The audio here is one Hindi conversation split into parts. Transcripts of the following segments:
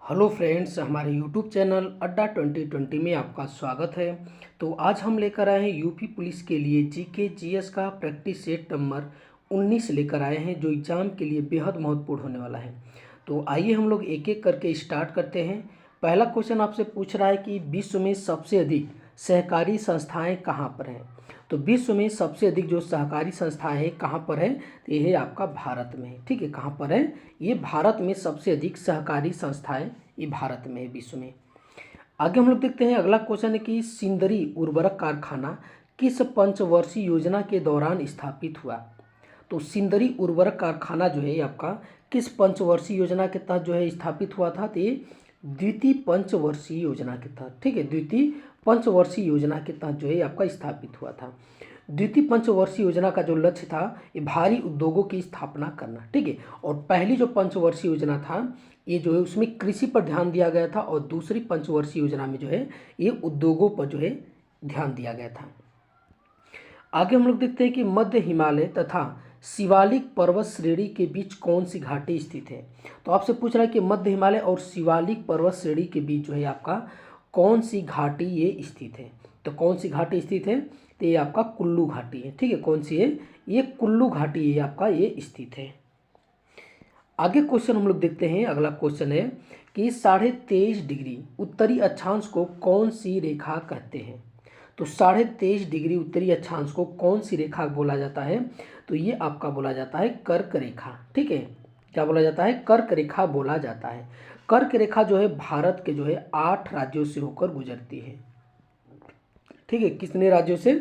हेलो फ्रेंड्स, हमारे यूट्यूब चैनल अड्डा 2020 में आपका स्वागत है। तो आज हम लेकर आए हैं यूपी पुलिस के लिए जीके जीएस का प्रैक्टिस सेट नंबर 19 लेकर आए हैं, जो एग्ज़ाम के लिए बेहद महत्वपूर्ण होने वाला है। तो आइए हम लोग एक एक करके स्टार्ट करते हैं। पहला क्वेश्चन आपसे पूछ रहा है कि विश्व में सबसे अधिक सहकारी संस्थाएं कहाँ पर हैं। तो विश्व में सबसे अधिक जो सहकारी संस्थाएं हैं कहाँ पर है, तो ये है आपका भारत में है। ठीक है, कहाँ पर है? ये भारत में सबसे अधिक सहकारी संस्थाएं ये भारत में है, विश्व में। आगे हम लोग देखते हैं, अगला क्वेश्चन है कि सिंदरी उर्वरक कारखाना किस पंचवर्षीय योजना के दौरान स्थापित हुआ। तो सिंदरी उर्वरक कारखाना जो है ये आपका किस पंचवर्षीय योजना के तहत जो है स्थापित हुआ था, तो ये द्वितीय पंचवर्षीय योजना के तहत। ठीक है, द्वितीय पंचवर्षीय योजना के तहत जो है आपका स्थापित हुआ था। द्वितीय पंचवर्षीय योजना का जो लक्ष्य था ये भारी उद्योगों की स्थापना करना। ठीक है, और पहली जो पंचवर्षीय योजना था ये जो है उसमें कृषि पर ध्यान दिया गया था, और दूसरी पंचवर्षीय योजना में जो है ये उद्योगों पर जो है ध्यान दिया गया था। आगे हम लोग देखते हैं कि मध्य हिमालय तथा शिवालिक पर्वत श्रेणी के बीच कौन सी घाटी स्थित है। तो आपसे पूछ रहा है कि मध्य हिमालय और शिवालिक पर्वत श्रेणी के बीच जो है आपका कौन सी घाटी ये स्थित है। तो कौन सी घाटी स्थित है, तो ये आपका कुल्लू घाटी है। ठीक है, कौन सी है? ये कुल्लू घाटी है आपका ये स्थित है। आगे क्वेश्चन हम लोग देखते हैं, अगला क्वेश्चन है कि 23.5 डिग्री उत्तरी अक्षांश को कौन सी रेखा कहते हैं। तो 23.5 डिग्री उत्तरी अक्षांश को कौन सी रेखा बोला जाता है, तो ये आपका बोला जाता है कर्क रेखा। ठीक है, क्या बोला जाता है? कर्क रेखा बोला जाता है। कर्क रेखा जो है भारत के जो है 8 राज्यों से होकर गुजरती है। ठीक है, कितने राज्यों से?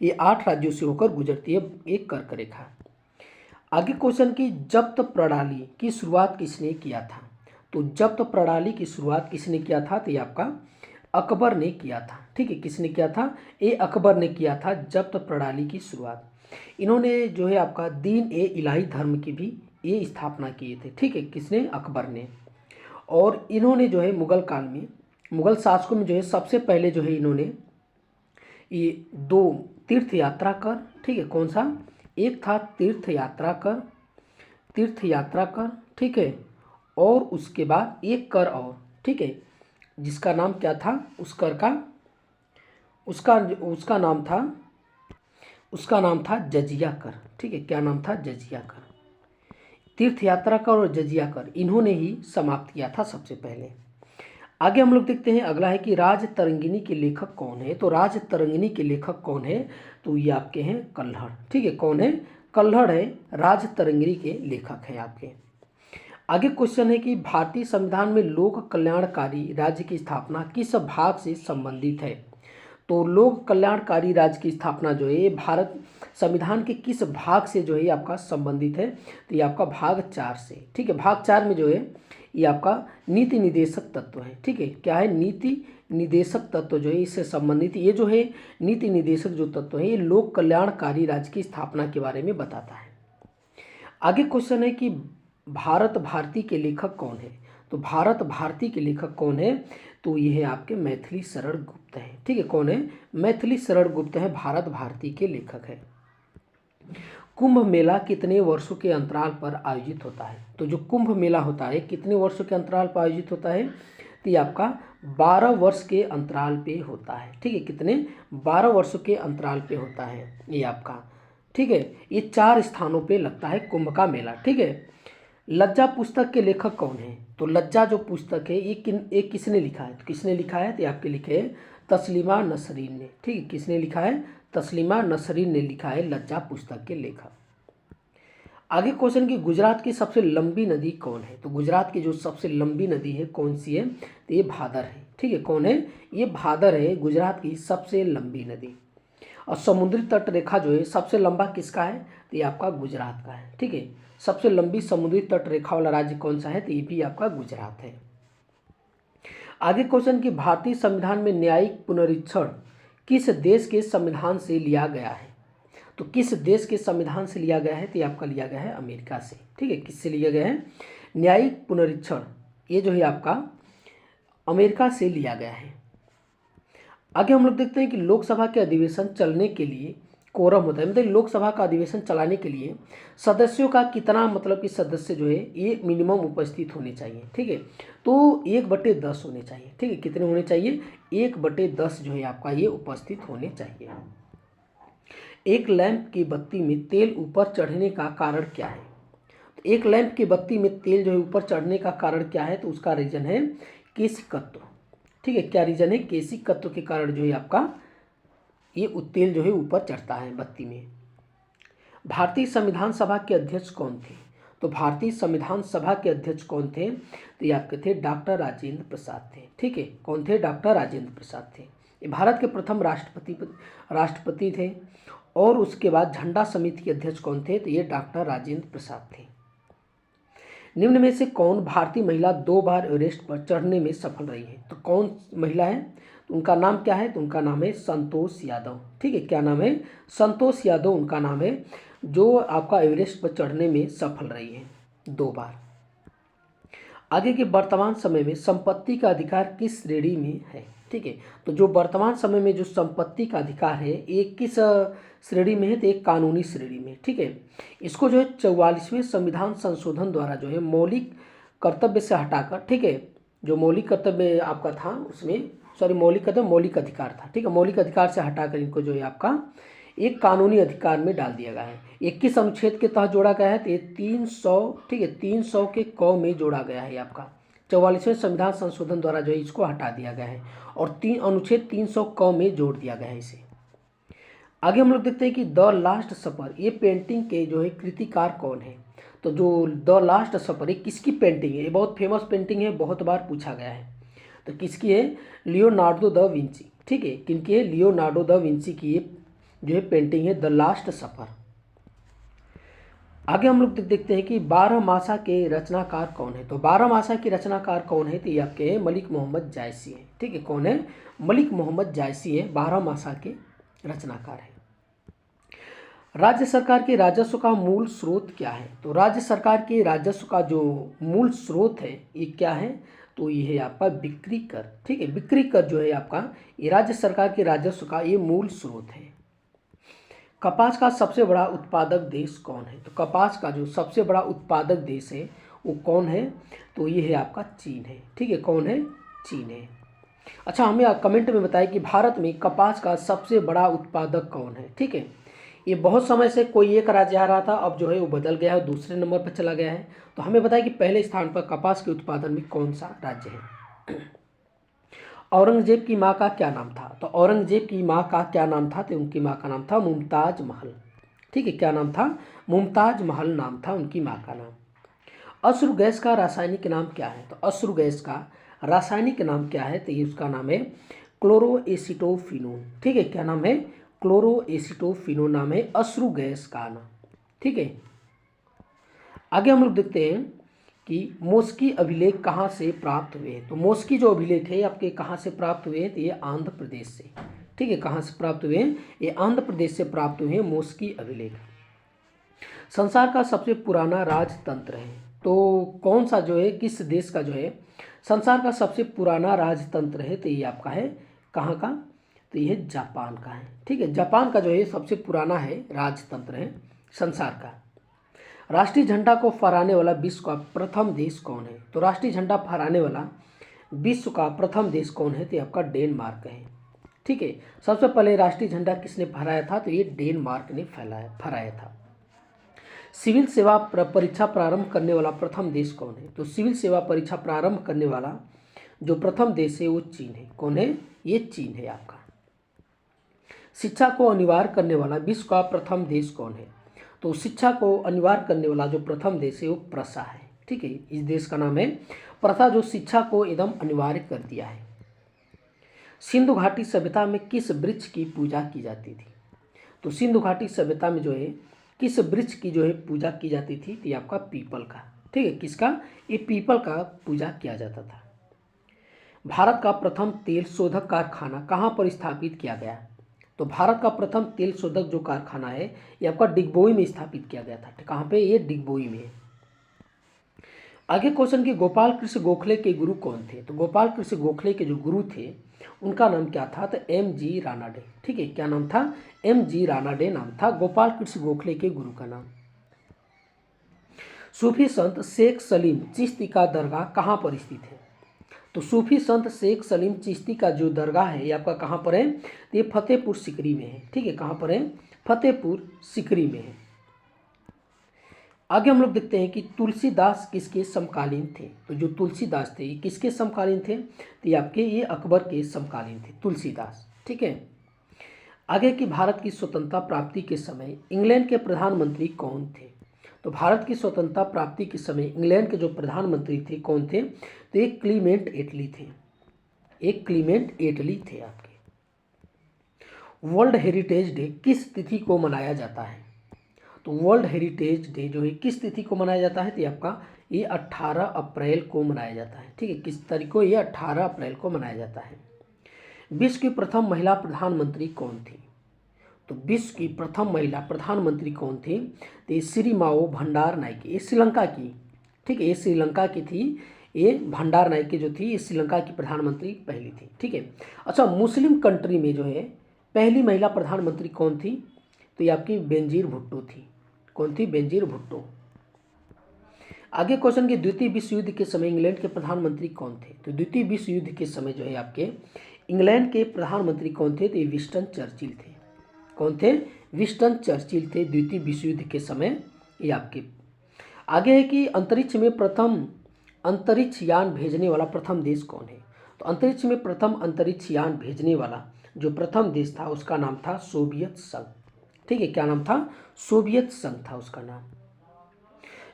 ये 8 राज्यों से होकर गुजरती है एक कर्क रेखा। आगे क्वेश्चन की जब्त प्रणाली की शुरुआत किसने किया था। तो जब्त प्रणाली की शुरुआत किसने किया था, तो ये आपका अकबर ने किया था। ठीक है, किसने किया था? ये अकबर ने किया था जब्त प्रणाली की शुरुआत। इन्होंने जो है आपका दीन ए इलाही धर्म की भी ये स्थापना किए थे। ठीक है, किसने? अकबर ने। और इन्होंने जो है मुगल काल में, मुगल शासकों में जो है सबसे पहले जो है इन्होंने ये 2 तीर्थ यात्रा कर, ठीक है, कौन सा? एक था तीर्थ यात्रा कर, तीर्थ यात्रा कर, ठीक है, और उसके बाद एक कर और, ठीक है, जिसका नाम क्या था उस कर का? उसका उसका नाम था उसका नाम था जजिया कर। ठीक है, क्या नाम था? जजिया कर। तीर्थ यात्रा कर और जजिया कर इन्होंने ही समाप्त किया था सबसे पहले। आगे हम लोग देखते हैं, अगला है कि राज तरंगिणी के लेखक कौन है। तो राज तरंगिणी के लेखक कौन है, तो ये आपके हैं कल्हड़। ठीक है, कौन है? कल्हड़ है राज तरंगिणी के लेखक हैं आपके। आगे क्वेश्चन है कि भारतीय संविधान में लोक कल्याणकारी राज्य की स्थापना किस भाग से संबंधित है। तो लोक कल्याणकारी राज्य की स्थापना जो है ये भारत संविधान के किस भाग से जो है ये आपका संबंधित है, तो ये आपका भाग 4 से। ठीक है, भाग 4 में जो है ये आपका नीति निदेशक तत्व है। ठीक है, क्या है? नीति निदेशक तत्व जो है इससे संबंधित ये जो है नीति निदेशक जो तत्व है ये लोक कल्याणकारी राज्य की स्थापना के बारे में बताता है। आगे क्वेश्चन है कि भारत भारती के लेखक कौन है। तो भारत भारती के लेखक कौन है, तो ये है आपके मैथिली शरण गुप्त है। ठीक है, कौन है? मैथिली शरण गुप्त है भारत भारती के लेखक है। कुंभ मेला कितने वर्षों के अंतराल पर आयोजित होता है। तो जो कुंभ मेला होता है कितने वर्षों के अंतराल पर आयोजित होता है, तो ये आपका 12 वर्ष के अंतराल पे होता है। ठीक है, कितने? 12 वर्षों के अंतराल पे होता है ये आपका। ठीक है, ये 4 स्थानों पे लगता है कुंभ का मेला। ठीक है, लज्जा पुस्तक के लेखक कौन है। तो लज्जा जो पुस्तक है ये किसने लिखा है, तो किसने लिखा है, तो ये आपके लिखे है तस्लीमा नसरीन ने। ठीक है, किसने लिखा है? तस्लीमा नसरीन ने लिखा है लज्जा पुस्तक के लेखक। आगे क्वेश्चन की गुजरात की सबसे लंबी नदी कौन है। तो गुजरात की जो सबसे लंबी नदी है कौन सी है, तो ये भादर है। ठीक है, कौन है? ये भादर है गुजरात की सबसे लंबी नदी। और समुद्री तट रेखा जो है सबसे लंबा किसका है, तो ये आपका गुजरात का है। ठीक है, सबसे लंबी समुद्री तट रेखा वाला राज्य कौन सा है, तो ये भी आपका गुजरात है। आगे क्वेश्चन की भारतीय संविधान में न्यायिक पुनरीक्षण किस देश के संविधान से लिया गया है। तो किस देश के संविधान से लिया गया है, तो ये आपका लिया गया है अमेरिका से। ठीक है, किससे लिया गया है? न्यायिक पुनरीक्षण ये जो है आपका अमेरिका से लिया गया है। आगे हम लोग देखते हैं कि लोकसभा के अधिवेशन चलने के लिए कोरम होता है, मतलब लोकसभा का अधिवेशन चलाने के लिए सदस्यों का कितना, मतलब कि सदस्य जो है ये मिनिमम उपस्थित होने चाहिए। ठीक है, तो 1/10 होने चाहिए। ठीक है, कितने होने चाहिए? 1/10 जो है आपका ये उपस्थित होने चाहिए। एक लैंप की बत्ती में तेल ऊपर चढ़ने का कारण क्या है? तो एक लैंप की बत्ती में तेल जो है ऊपर चढ़ने का कारण क्या है? तो उसका रीजन है केशिकत्व। ठीक है, क्या रीजन है? केशिकत्व के कारण जो है आपका ये तेल जो है ऊपर चढ़ता है बत्ती में। भारतीय संविधान सभा के अध्यक्ष कौन थे? तो भारतीय संविधान सभा के अध्यक्ष कौन थे? तो ये आपके थे डॉक्टर राजेंद्र प्रसाद थे। ठीक है, कौन थे? डॉक्टर राजेंद्र प्रसाद थे। ये भारत के प्रथम राष्ट्रपति थे। और उसके बाद झंडा समिति के अध्यक्ष कौन थे? तो ये डॉक्टर राजेंद्र प्रसाद थे। निम्न में से कौन भारतीय महिला 2 बार एवरेस्ट पर चढ़ने में सफल रही है? तो कौन महिला है? तो उनका नाम क्या है? तो उनका नाम है संतोष यादव। ठीक है, क्या नाम है? संतोष यादव उनका नाम है, जो आपका एवरेस्ट पर चढ़ने में सफल रही है 2 बार। आगे के वर्तमान समय में संपत्ति का अधिकार किस श्रेणी में है? ठीक है, तो जो वर्तमान समय में जो संपत्ति का अधिकार है ये किस श्रेणी में है? तो एक कानूनी श्रेणी में। ठीक है, इसको जो है 44वें संविधान संशोधन द्वारा जो है मौलिक कर्तव्य से हटाकर, ठीक है, जो मौलिक कर्तव्य आपका था उसमें, सॉरी मौलिक कर्तव्य मौलिक अधिकार था। ठीक है, मौलिक अधिकार से हटाकर इनको जो है आपका एक कानूनी अधिकार में डाल दिया गया है। 21 अनुच्छेद के तहत जोड़ा गया है, तो ये 300, ठीक है, 300 के क में जोड़ा गया है आपका। 44वें संविधान संशोधन द्वारा जो है इसको हटा दिया गया है और अनुच्छेद 300 क में जोड़ दिया गया है इसे। आगे हम लोग देखते हैं कि द लास्ट सपर, ये पेंटिंग के जो है कृतिकार कौन है? तो जो द लास्ट सपर ये किसकी पेंटिंग है? ये बहुत फेमस पेंटिंग है, बहुत बार पूछा गया है। तो किसकी है? Leonardo da Vinci. ठीक है, किनकी है? लियोनार्डो द विंची की ये जो है पेंटिंग है द लास्ट सफर। आगे हम लोग देखते हैं कि 12मासा के रचनाकार कौन है? तो 12मासा के रचनाकार कौन है? तो ये आपके हैं मलिक मोहम्मद जायसी है। ठीक है, कौन है? मलिक मोहम्मद जायसी है, 12मासा के रचनाकार है। राज्य सरकार के राजस्व का मूल स्रोत क्या है? तो राज्य सरकार के राजस्व का जो मूल स्रोत है ये क्या है? तो ये है आपका बिक्री कर। ठीक है, बिक्री कर जो है आपका ये राज्य सरकार के राजस्व का ये मूल स्रोत है। कपास का सबसे बड़ा उत्पादक देश कौन है? तो कपास का जो सबसे बड़ा उत्पादक देश है वो कौन है? तो ये है आपका चीन है। ठीक है, कौन है? चीन है। अच्छा, हमें कमेंट में बताएं कि भारत में कपास का सबसे बड़ा उत्पादक कौन है? ठीक है, ये बहुत समय से कोई एक राज्य आ रहा था, अब जो है वो बदल गया है, दूसरे नंबर पर चला गया है। तो हमें बताएं कि पहले स्थान पर कपास के उत्पादन में कौन सा राज्य है? औरंगजेब की माँ का क्या नाम था? तो औरंगजेब की माँ का क्या नाम था? तो उनकी माँ का नाम था मुमताज महल। ठीक है, क्या नाम था? मुमताज महल नाम था उनकी माँ का नाम। अश्रु गैस का रासायनिक नाम क्या है? तो अश्रु गैस का रासायनिक नाम क्या है? तो ये उसका नाम है क्लोरोएसिटोफिनोन। ठीक है, क्या नाम है? क्लोरोएसिटोफिनोन नाम है अश्रु गैस का नाम। ठीक है, आगे हम लोग देखते हैं कि मोस्की अभिलेख कहाँ से प्राप्त हुए हैं? तो मोस्की जो अभिलेख है आपके कहाँ से प्राप्त हुए हैं? तो ये आंध्र प्रदेश से। ठीक है, कहाँ से प्राप्त हुए हैं? ये आंध्र प्रदेश से प्राप्त हुए हैं मोस्की अभिलेख। संसार का सबसे पुराना राजतंत्र है, तो कौन सा जो है, किस देश का जो है संसार का सबसे पुराना राजतंत्र है? तो ये आपका है कहाँ का? तो ये जापान का है। ठीक है, जापान का जो है सबसे पुराना है राजतंत्र है संसार का। राष्ट्रीय झंडा को फहराने वाला विश्व का प्रथम देश कौन है? तो राष्ट्रीय झंडा फहराने वाला विश्व का प्रथम देश कौन है? तो आपका डेनमार्क है। ठीक है, सबसे पहले राष्ट्रीय झंडा किसने फहराया था? तो ये डेनमार्क ने फहराया था। सिविल सेवा परीक्षा प्रारंभ करने वाला प्रथम देश कौन है? तो सिविल सेवा परीक्षा प्रारंभ करने वाला जो प्रथम देश है वो चीन है। कौन है? ये चीन है आपका। शिक्षा को अनिवार्य करने वाला विश्व का प्रथम देश कौन है? तो शिक्षा को अनिवार्य करने वाला जो प्रथम देश है वो प्रसा है। ठीक है, इस देश का नाम है प्रसा, जो शिक्षा को एकदम अनिवार्य कर दिया है। सिंधु घाटी सभ्यता में किस वृक्ष की पूजा की जाती थी? तो सिंधु घाटी सभ्यता में जो है किस वृक्ष की जो है पूजा की जाती थी? तो ये आपका पीपल का। ठीक है, किसका? ये पीपल का पूजा किया जाता था। भारत का प्रथम तेल शोधक कारखाना कहाँ पर स्थापित किया गया? तो भारत का प्रथम तेल शोधक जो कारखाना है ये आपका डिगबोई में स्थापित किया गया था। कहाँ पे? ये डिगबोई में। आगे क्वेश्चन कि गोपाल कृष्ण गोखले के गुरु कौन थे? तो गोपाल कृष्ण गोखले के जो गुरु थे उनका नाम क्या था? तो एम जी रानाडे। ठीक है, क्या नाम था? एम जी रानाडे नाम था गोपाल कृष्ण गोखले के गुरु का नाम। सूफी संत शेख सलीम चिश्ती का दरगाह कहाँ पर स्थित है? तो सूफी संत शेख सलीम चिश्ती का जो दरगाह है ये आपका कहाँ पर है? तो ये फतेहपुर सिकरी में है। ठीक है, कहाँ पर है? फतेहपुर सिकरी में है। आगे हम लोग देखते हैं कि तुलसीदास किसके समकालीन थे? तो जो तुलसीदास थे ये किसके समकालीन थे? तो ये आपके ये अकबर के समकालीन थे तुलसीदास। ठीक है, आगे की भारत की स्वतंत्रता प्राप्ति के समय इंग्लैंड के प्रधानमंत्री कौन थे? तो भारत की स्वतंत्रता प्राप्ति के समय इंग्लैंड के जो प्रधानमंत्री थे कौन थे? तो एक क्लीमेंट एटली थे। एक क्लीमेंट एटली थे आपके। वर्ल्ड हेरिटेज डे किस तिथि को मनाया जाता है? तो वर्ल्ड हेरिटेज डे जो है किस तिथि को मनाया जाता है? तो आपका ये 18 अप्रैल को मनाया जाता है। ठीक है, किस तारीख को? ये 18 अप्रैल को मनाया जाता है। विश्व की प्रथम महिला प्रधानमंत्री कौन थी? तो विश्व की प्रथम महिला प्रधानमंत्री कौन थी? तो ये श्रीमाओ भंडार नायके, ये श्रीलंका की। ठीक है, ये श्रीलंका की थी। ये भंडार नायके जो थी ये श्रीलंका की प्रधानमंत्री पहली थी। ठीक है, अच्छा मुस्लिम कंट्री में जो है पहली महिला प्रधानमंत्री कौन थी? तो ये आपकी बेनजीर भुट्टो थी। कौन थी? बेनजीर भुट्टो। आगे क्वेश्चन के द्वितीय विश्व युद्ध के समय इंग्लैंड के प्रधानमंत्री कौन थे? तो द्वितीय विश्व युद्ध के समय जो है आपके इंग्लैंड के प्रधानमंत्री कौन थे? तो ये विंस्टन चर्चिल थे। कौन थे? विंस्टन चर्चिल थे द्वितीय विश्व युद्ध के समय। ये आपके आगे है कि अंतरिक्ष में प्रथम अंतरिक्ष यान भेजने वाला प्रथम देश कौन है? तो अंतरिक्ष में प्रथम अंतरिक्ष यान भेजने वाला जो प्रथम देश था उसका नाम था सोवियत संघ। ठीक है, क्या नाम था? सोवियत संघ था उसका नाम।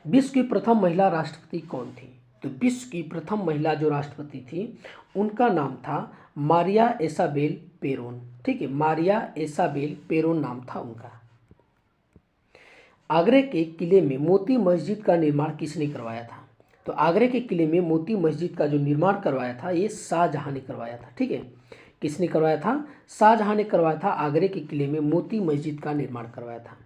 विश्व की प्रथम महिला राष्ट्रपति कौन थी? तो विश्व की प्रथम महिला जो राष्ट्रपति थी उनका नाम था मारिया इसाबेल पेरोन। ठीक है, मारिया इसाबेल पेरोन नाम था उनका। आगरे के किले में मोती मस्जिद का निर्माण किसने करवाया था? तो आगरे के किले में मोती मस्जिद का जो निर्माण करवाया था ये शाहजहां ने करवाया था। ठीक है, किसने करवाया था? शाहजहां ने करवाया था। आगरे के किले में मोती मस्जिद का निर्माण करवाया था।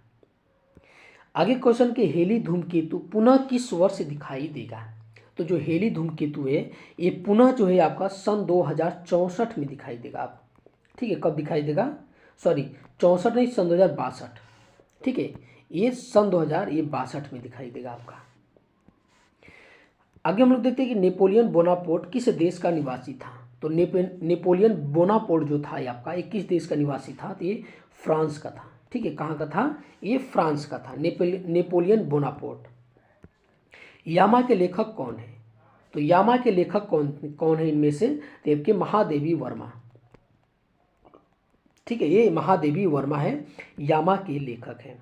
आगे क्वेश्चन के हेली धूमकेतु पुनः किस वर्ष दिखाई देगा? तो जो हेली धूमकेतु है ये पुनः जो है आपका सन 2064 में दिखाई देगा आप। ठीक है, कब दिखाई देगा? सॉरी 64 नहीं, सन 2062। ठीक है, ये सन 2062 में दिखाई देगा आपका। आगे हम लोग देखते हैं कि नेपोलियन बोनापार्ट किस देश का निवासी था? तो नेपोलियन बोनापार्ट जो था ये आपका ये किस देश का निवासी था? तो ये फ्रांस का था। ठीक है, कहाँ का था? ये फ्रांस का था नेपोलियन बोनापार्ट। यामा के लेखक कौन है? तो यामा के लेखक कौन कौन है इनमें से? तो आपके महादेवी वर्मा। ठीक है, ये महादेवी वर्मा है, यामा के लेखक हैं।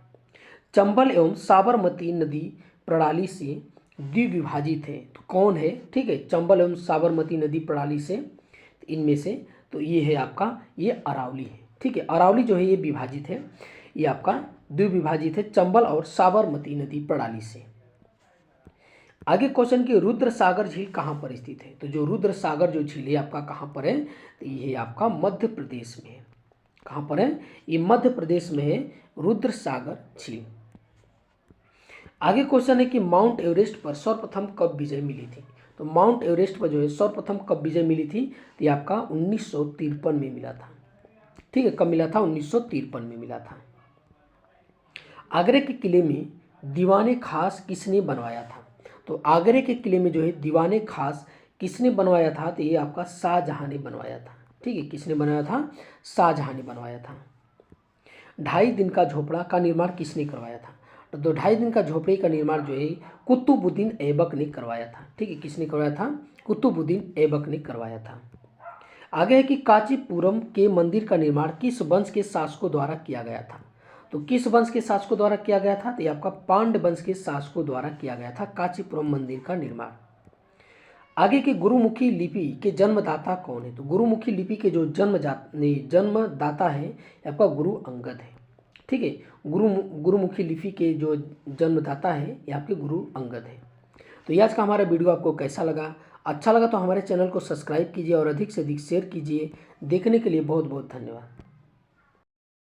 चंबल एवं साबरमती नदी प्रणाली से द्विविभाजित है तो कौन है? ठीक है, चंबल एवं साबरमती नदी प्रणाली से इनमें से तो ये है आपका ये अरावली है। ठीक है, अरावली जो है ये विभाजित है, ये आपका द्विविभाजित है चंबल और साबरमती नदी प्रणाली से। आगे क्वेश्चन की रुद्र सागर झील कहाँ पर स्थित है? तो जो रुद्र सागर जो झील है आपका कहाँ पर है? तो ये आपका मध्य प्रदेश में है। कहाँ पर है? ये मध्य प्रदेश में है रुद्र सागर झील। आगे क्वेश्चन है कि माउंट एवरेस्ट पर सर्वप्रथम कब विजय मिली थी? तो माउंट एवरेस्ट पर जो है सर्वप्रथम कब विजय मिली थी? तो ये आपका 1953 में मिला था। ठीक है, कब मिला था? 1953 में मिला था। आगरे के किले में दीवाने खास किसने बनवाया था? तो आगरे के किले में जो है दीवाने खास किसने बनवाया था? तो ये आपका शाहजहां ने बनवाया था। ठीक है, किसने बनाया था? शाहजहां ने बनवाया था। 2.5 दिन का झोपड़ा का निर्माण किसने करवाया था? तो 2.5 दिन का झोपड़े का निर्माण जो है कुतुबुद्दीन ऐबक ने करवाया था। ठीक है, किसने करवाया था? कुतुबुद्दीन ऐबक ने करवाया था। आगे है कि कांचीपुरम के मंदिर का निर्माण किस वंश के शासकों द्वारा किया गया था? तो किस वंश के शासकों द्वारा किया गया था? तो ये आपका पांड्य वंश के शासकों द्वारा किया गया था कांचीपुरम मंदिर का निर्माण। आगे के गुरुमुखी लिपि के जन्मदाता कौन है? तो गुरुमुखी लिपि के जो जन्मदाता है आपका गुरु अंगद है। ठीक है, गुरुमुखी लिपि के जो जन्मदाता है ये आपके गुरु अंगद है। तो ये आज का हमारा वीडियो आपको कैसा लगा? अच्छा लगा तो हमारे चैनल को सब्सक्राइब कीजिए और अधिक से अधिक शेयर कीजिए। देखने के लिए बहुत बहुत धन्यवाद।